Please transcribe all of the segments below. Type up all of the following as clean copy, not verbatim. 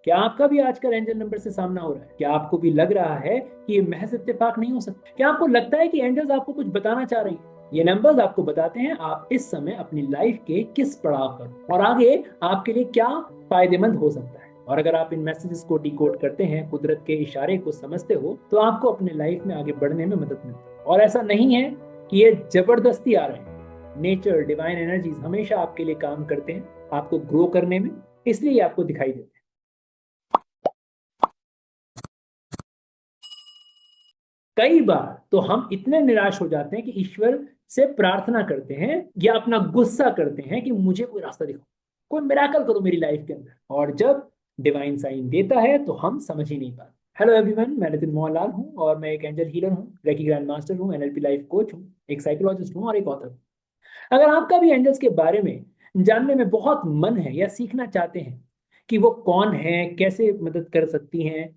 क्या आपका भी आजकल एंजल नंबर से सामना हो रहा है? क्या आपको भी लग रहा है कि ये महज इत्तेफाक नहीं हो सकता? क्या आपको लगता है कि एंजल्स आपको कुछ बताना चाह रही हैं? ये नंबर्स आपको बताते हैं आप इस समय अपनी लाइफ के किस पड़ाव पर और आगे आपके लिए क्या फायदेमंद हो सकता है। और अगर आप इन मैसेजेस को डिकोड करते हैं, कुदरत के इशारे को समझते हो, तो आपको अपने लाइफ में आगे बढ़ने में मदद मिलती है। और ऐसा नहीं है कि ये जबरदस्ती आ रहे हैं। नेचर, डिवाइन एनर्जीज हमेशा आपके लिए काम करते हैं, आपको ग्रो करने में, इसलिए ये आपको दिखाई देते हैं। कई बार तो हम इतने निराश हो जाते हैं कि ईश्वर से प्रार्थना करते हैं या अपना गुस्सा करते हैं कि मुझे कोई रास्ता दिखाओ, कोई मिराकल करो मेरी लाइफ के अंदर। और जब डिवाइन साइन देता है तो हम समझ ही नहीं पाते। हेलो एवरीवन, मैं नितिन मोहनलाल हूँ और मैं एक एंजल हीलर हूँ, रेकी ग्रैंड मास्टर हूँ, एनएलपी लाइफ कोच हूँ, एक साइकोलॉजिस्ट हूँ और एक ऑथर हूँ। अगर आपका भी एंजल्स के बारे में जानने में बहुत मन है या सीखना चाहते हैं कि वो कौन है, कैसे मदद कर सकती हैं,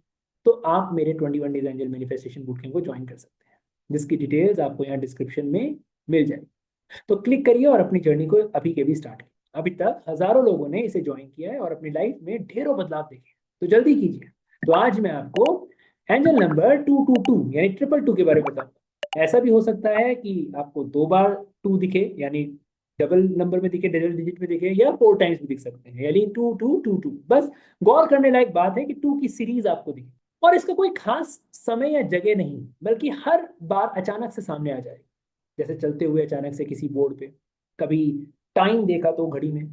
तो आप मेरे 21 days angel manifestation boot camp को ज्वाइन कर सकते हैं, जिसकी डिटेल्स आपको यहाँ डिस्क्रिप्शन में मिल जाएगी। तो क्लिक करिए और अपनी जर्नी को अभी के भी स्टार्ट कीजिए। अभी तक हजारों लोगों ने इसे ज्वाइन किया है और अपनी लाइफ में ढेरों बदलाव देखे हैं। तो जल्दी कीजिए। तो आज मैं आपको एंजल नंबर 222 यानी 222 के बारे में बताऊंगा। ऐसा भी हो सकता है कि आपको 2 बार 2 दिखे, यानी डबल नंबर में दिखे, डबल डिजिट में दिखे, या 4 टाइम्स भी दिख सकते हैं, यानी 2222। बस गौर करने लायक बात है कि 2 की सीरीज आपको दिखे और इसका कोई खास समय या जगह नहीं, बल्कि हर बार अचानक से सामने आ जाए। जैसे चलते हुए अचानक से किसी बोर्ड पे, कभी टाइम देखा तो घड़ी में,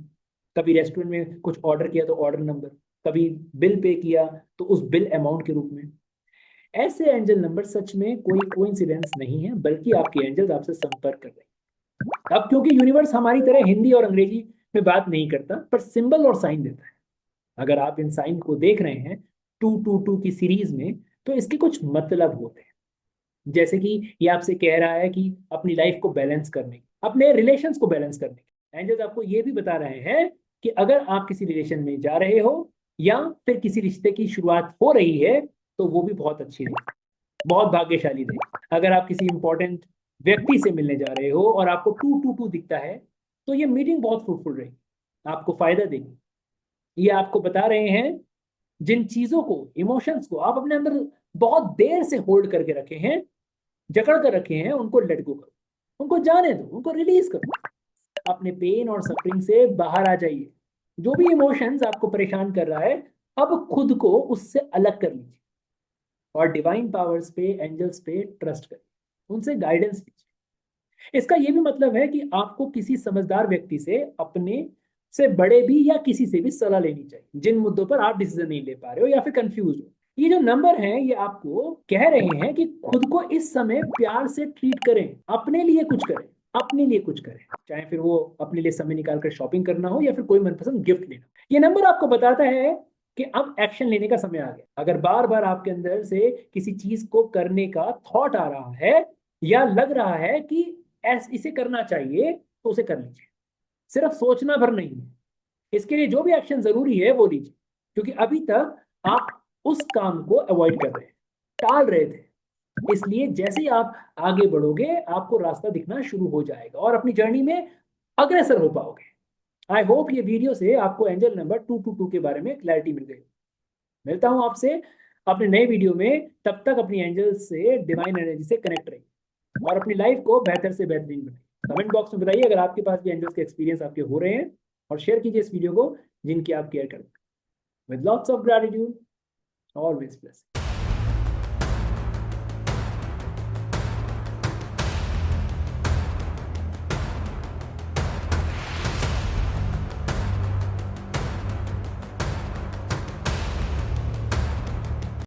कभी रेस्टोरेंट में कुछ ऑर्डर किया तो ऑर्डर नंबर, कभी बिल पे किया तो उस बिल अमाउंट के रूप में। ऐसे एंजल नंबर सच में कोई कोइंसिडेंस नहीं है, बल्कि आपके एंजल्स आपसे संपर्क कर रहे हैं। अब क्योंकि यूनिवर्स हमारी तरह हिंदी और अंग्रेजी में बात नहीं करता, पर सिंबल और साइन देता है। अगर आप इन साइन को देख रहे हैं 222 की सीरीज में, तो इसके कुछ मतलब होते हैं। जैसे कि ये आपसे कह रहा है कि अपनी लाइफ को बैलेंस करने की, अपने रिलेशंस को बैलेंस करने की। एंजल्स आपको ये भी बता रहे हैं कि अगर आप किसी रिलेशन में जा रहे हो या फिर किसी रिश्ते की शुरुआत हो रही है, तो वो भी बहुत अच्छी रहेगी, बहुत भाग्यशाली रहेगी। अगर आप किसी इंपॉर्टेंट व्यक्ति से मिलने जा रहे हो और आपको 222 दिखता है, तो ये मीटिंग बहुत फ्रूटफुल रहेगी, आपको फायदा देगी। ये आपको बता रहे हैं जिन चीजों को, इमोशंस को आप अपने अंदर बहुत देर से होल्ड करके रखे हैं, जकड़ कर रखे हैं, उनको लेट गो करो, उनको जाने दो, उनको रिलीज करो। अपने पेन और सफरिंग से बाहर आ जाइए। जो भी इमोशंस आपको परेशान कर रहा है, अब खुद को उससे अलग कर लीजिए और डिवाइन पावर्स पे, एंजल्स पे ट्रस्ट करिए, उनसे गाइडेंस लीजिए। इसका यह भी मतलब है कि आपको किसी समझदार व्यक्ति से, अपने से बड़े भी या किसी से भी सलाह लेनी चाहिए जिन मुद्दों पर आप डिसीजन नहीं ले पा रहे हो या फिर कंफ्यूज हो। ये जो नंबर है ये आपको कह रहे हैं कि खुद को इस समय प्यार से ट्रीट करें, अपने लिए कुछ करें, अपने लिए कुछ करें, चाहे फिर वो अपने लिए समय निकाल कर शॉपिंग करना हो या फिर कोई मनपसंद गिफ्ट लेना। ये नंबर आपको बताता है कि अब एक्शन लेने का समय आ गया। अगर बार बार आपके अंदर से किसी चीज को करने का थॉट आ रहा है या लग रहा है कि इसे करना चाहिए, तो उसे कर लीजिए। सिर्फ सोचना भर नहीं है, इसके लिए जो भी एक्शन जरूरी है वो लीजिए, क्योंकि अभी तक आप उस काम को अवॉइड कर रहे हैं, टाल रहे थे। इसलिए जैसे ही आप आगे बढ़ोगे, आपको रास्ता दिखना शुरू हो जाएगा और अपनी जर्नी में अग्रसर हो पाओगे। आई होप ये वीडियो से आपको एंजल नंबर 222 के बारे में क्लैरिटी मिल गई। मिलता हूं आपसे अपने नए वीडियो में, तब तक अपनी एंजल से, डिवाइन एनर्जी से कनेक्ट रहिए और अपनी लाइफ को बेहतर से बेहतरीन बनाइए। कमेंट बॉक्स में बताइए अगर आपके पास भी एंजल्स के एक्सपीरियंस आपके हो रहे हैं, और शेयर कीजिए इस वीडियो को जिनकी आप केयर करते हैं। With lots of gratitude, always bless.